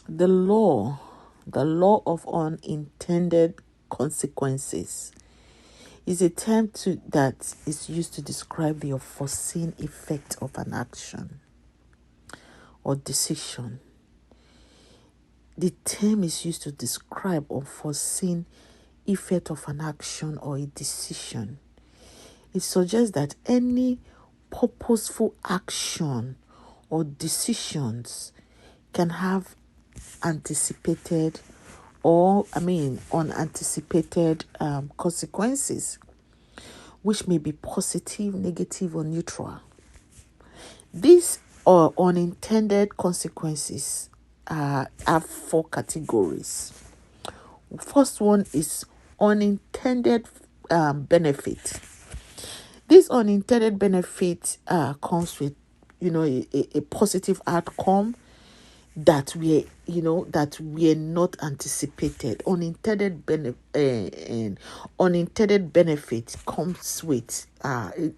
The law, the law of unintended consequences, is a term that is used to describe the unforeseen effect of an action or decision. The term is used to describe unforeseen effect of an action or a decision. It suggests that any purposeful action or decisions can have unanticipated consequences, which may be positive, negative, or neutral. These unintended consequences have four categories. First one is unintended benefit. This unintended benefit comes with, a positive outcome that we not anticipated. Unintended benefit comes with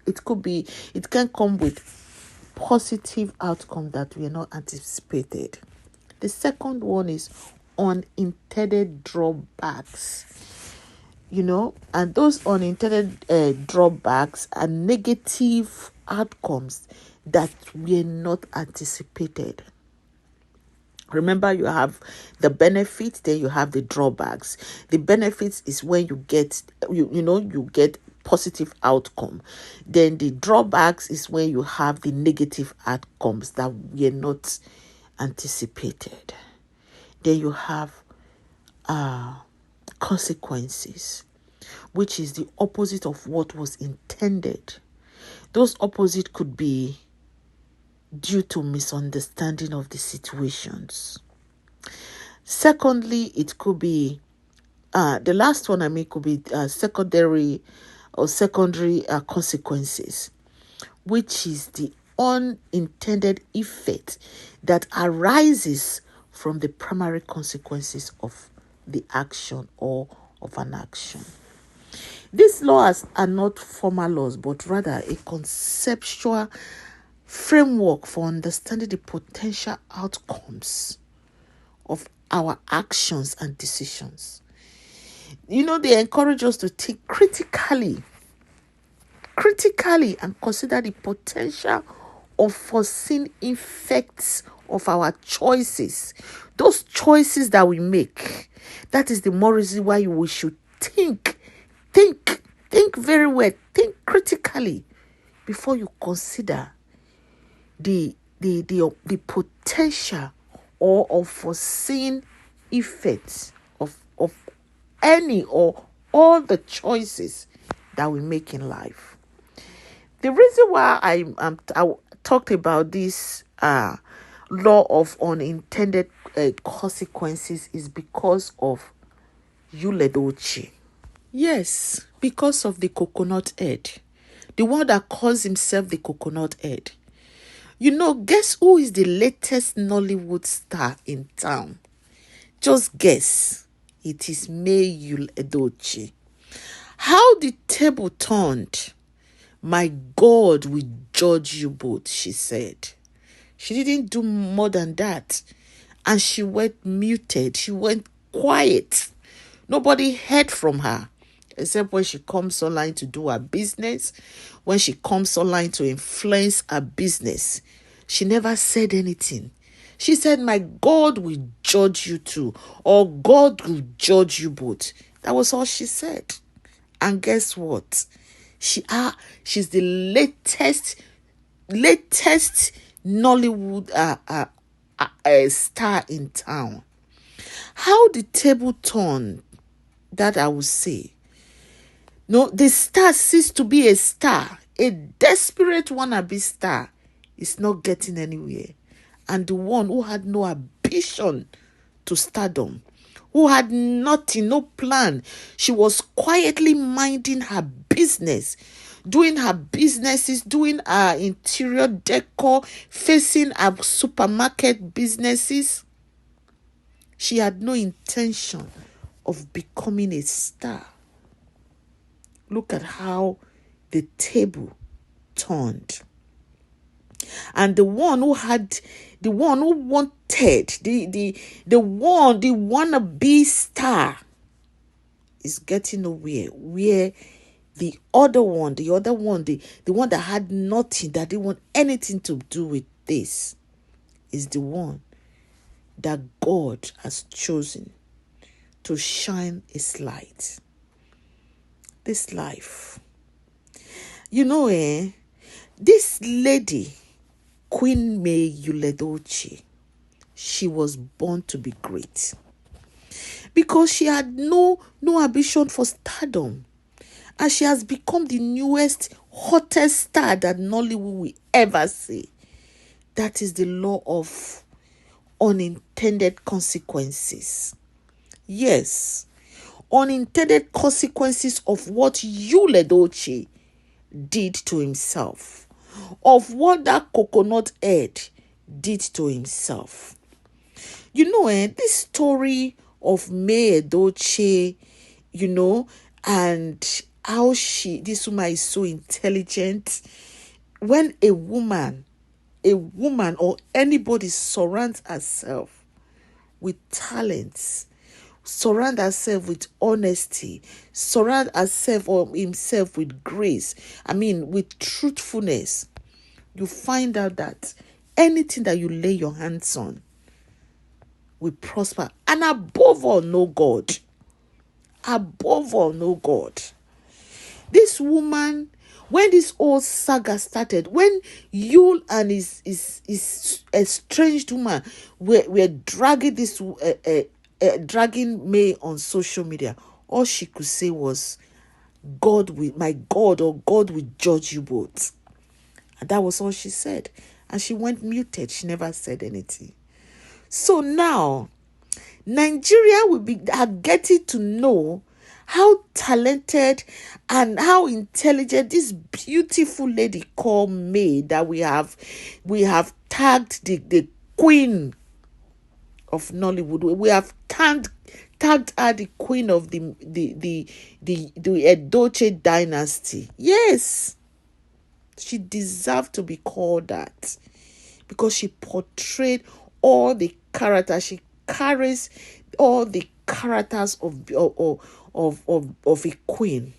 it can come with positive outcome that we are not anticipated. The second one is unintended drawbacks. And those unintended drawbacks are negative outcomes that were not anticipated. Remember, you have the benefits, then you have the drawbacks. The benefits is when you get you get positive outcome. Then the drawbacks is when you have the negative outcomes that were not anticipated. Then you have consequences, which is the opposite of what was intended. Those opposite could be due to misunderstanding of the situations. Secondly, it could be the last one could be secondary consequences, which is the unintended effect that arises from the primary consequences of the action or of an action. These laws are not formal laws, but rather a conceptual framework for understanding the potential outcomes of our actions and decisions. They encourage us to think critically and consider the potential unforeseen effects of our choices. Those choices that we make. That is the more reason why we should think very well, think critically before you consider the potential or unforeseen effects of any or all the choices that we make in life. The reason why I talked about this law of unintended consequences is because of Yul Edochie. Yes, because of the coconut head. The one that calls himself the coconut head. Guess who is the latest Nollywood star in town? Just guess. It is May Edochie. How the table turned. My God will judge you both, she said. She didn't do more than that. And she went muted. She went quiet. Nobody heard from her. Except when she comes online to do her business, when she comes online to influence her business. She never said anything. She said, my God will judge you too, or God will judge you both. That was all she said. And guess what? She's the latest Nollywood star in town. How the table turned, that I would say. No, the star ceased to be a star. A desperate wannabe star is not getting anywhere. And the one who had no ambition to stardom, who had nothing, no plan. She was quietly minding her business, doing her businesses, doing her interior decor, facing her supermarket businesses. She had no intention of becoming a star. Look at how the table turned. And the one who wanted, the wannabe star is getting nowhere, where the other one, the one that had nothing, that didn't want anything to do with this, is the one that God has chosen to shine his light. This life. This lady, Queen May Edochie, she was born to be great. Because she had no ambition for stardom. And she has become the newest, hottest star that Nollywood will ever see. That is the law of unintended consequences. Yes, unintended consequences of what Yul Edochie did to himself, of what that coconut head did to himself. This story of May Edochie, and how this woman is so intelligent. When a woman or anybody surrounds herself with talents, surround herself with honesty, surround herself or himself with grace, with truthfulness, you find out that anything that you lay your hands on will prosper. And above all, know God. Above all, know God. This woman, when this whole saga started, when Yul and his estranged woman were dragging dragging May on social media, all she could say was, God will judge you both. And that was all she said. And she went muted. She never said anything. So now, Nigeria are getting to know how talented and how intelligent this beautiful lady called May, that we have tagged the queen of Nollywood. We have tagged her the queen of the Edochie dynasty. Yes, she deserved to be called that, because she portrayed all the characters. She carries all the characters of a queen.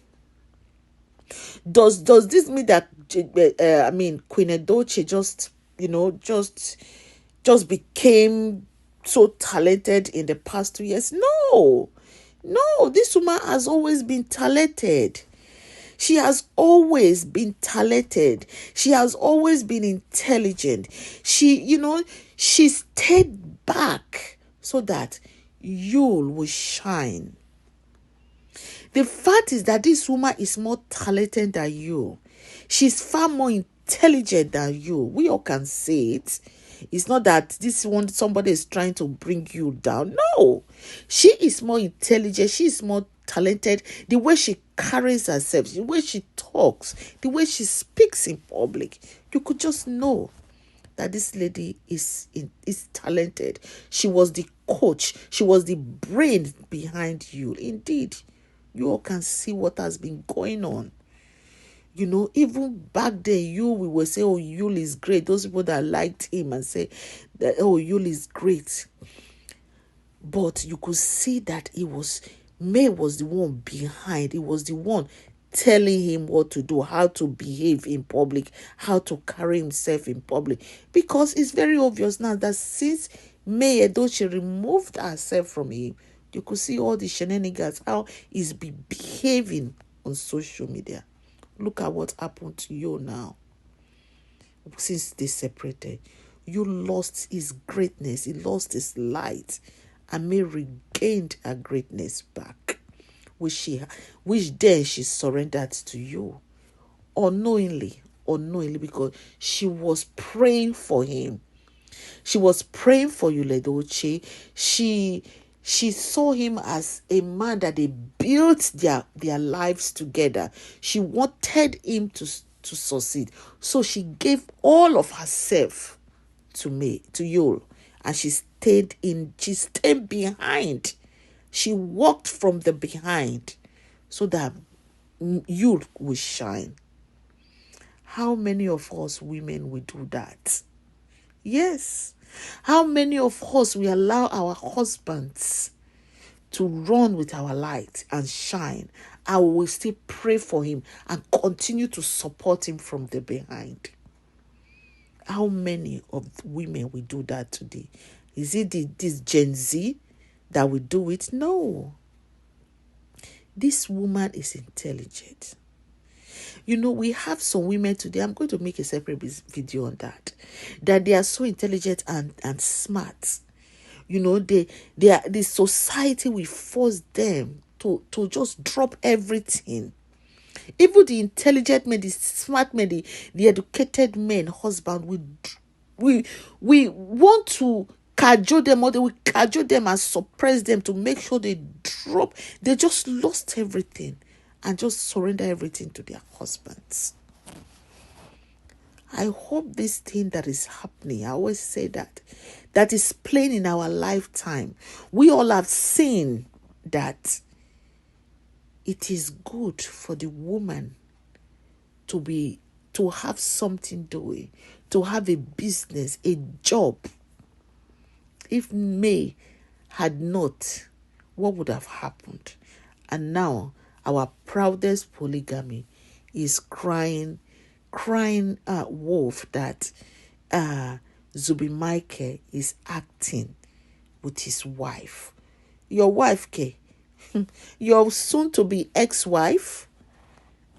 Does this mean that Queen Edochie just became so talented in the past 2 years? No, this woman has always been talented. She has always been talented. She has always been intelligent. She stayed back so that Yul will shine. The fact is that this woman is more talented than you. She's far more intelligent than you. We all can say it. It's not that somebody is trying to bring you down. No. She is more intelligent. She is more talented. The way she carries herself, the way she talks, the way she speaks in public, you could just know that this lady is talented. She was the coach. She was the brain behind you. Indeed, you all can see what has been going on. Even back then, we will say, oh, Yul is great. Those people that liked him and say that, oh, Yul is great. But you could see that May was the one behind. It was the one telling him what to do, how to behave in public, how to carry himself in public. Because it's very obvious now that since May Edochie removed herself from him, you could see all the shenanigans, how he's behaving on social media. Look at what happened to you now. Since they separated, you lost his greatness. He lost his light. And May regained her greatness back, which then she surrendered to you. Unknowingly, because she was praying for him. She was praying for Yul Edochie. She saw him as a man that they built their lives together. She wanted him to succeed. So she gave all of herself to Yul. And she stayed behind. She walked from the behind so that Yul will shine. How many of us women will do that? Yes. How many of us will allow our husbands to run with our light and shine, and we will still pray for him and continue to support him from the behind? How many of women will do that today? Is it this Gen Z that will do it? No. This woman is intelligent. You know, we have some women today, I'm going to make a separate video on that they are so intelligent and smart. You know, the society will force them to just drop everything. Even the intelligent men, the smart men, the educated men, husband, we want to cajole them, or they will cajole them and suppress them to make sure they drop. They just lost everything and just surrender everything to their husbands. I hope this thing that is happening, I always say that is playing in our lifetime. We all have seen that it is good for the woman to have something doing, to have a business, a job. If May had not, what would have happened? And now our proudest polygamy is crying wolf that Zubi Michael is acting with his wife. Your wife, K. Your soon to be ex-wife.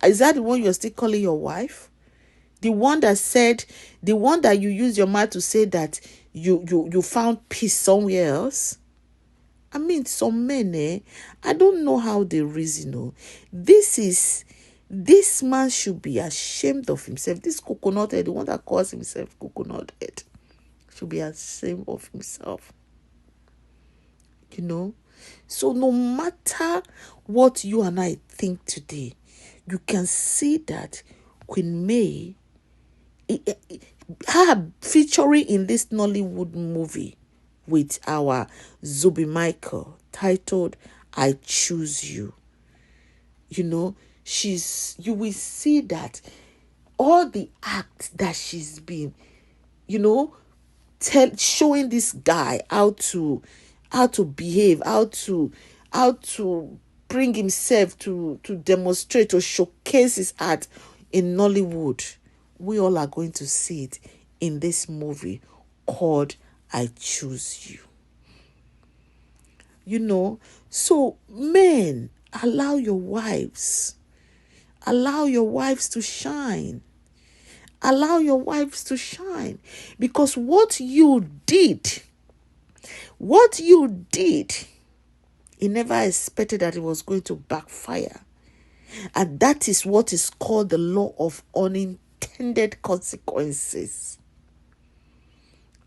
Is that the one you're still calling your wife? The one that you use your mouth to say that you found peace somewhere else? I mean, some men, I don't know how they reason. This man should be ashamed of himself. This coconut head, the one that calls himself coconut head, should be ashamed of himself. You know? So no matter what you and I think today, you can see that Queen May, her featuring in this Nollywood movie with our Zubi Michael titled I Choose You. You know, you will see that all the acts that she's been, you know, showing this guy how to behave, how to bring himself to demonstrate, to showcase his art in Nollywood. We all are going to see it in this movie called I Choose You. You know, so men, allow your wives to shine. Allow your wives to shine. Because what you did, he never expected that it was going to backfire. And that is what is called the law of unintended consequences.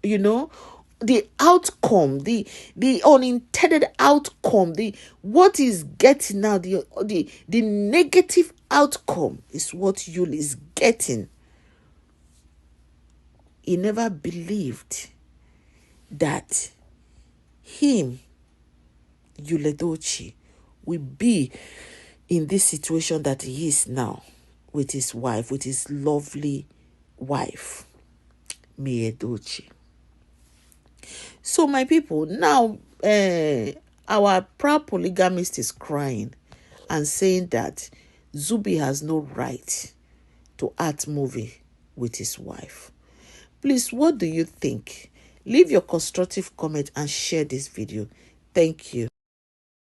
You know, the outcome, the unintended outcome, what is getting now, the negative outcome is what Yul is getting. He never believed that him, Yul Edochie, will be in this situation that he is now with his wife, with his lovely wife, May Edochie. So my people, now our proud polygamist is crying and saying that Zubi has no right to act movie with his wife. Please, what do you think? Leave your constructive comment and share this video. Thank you.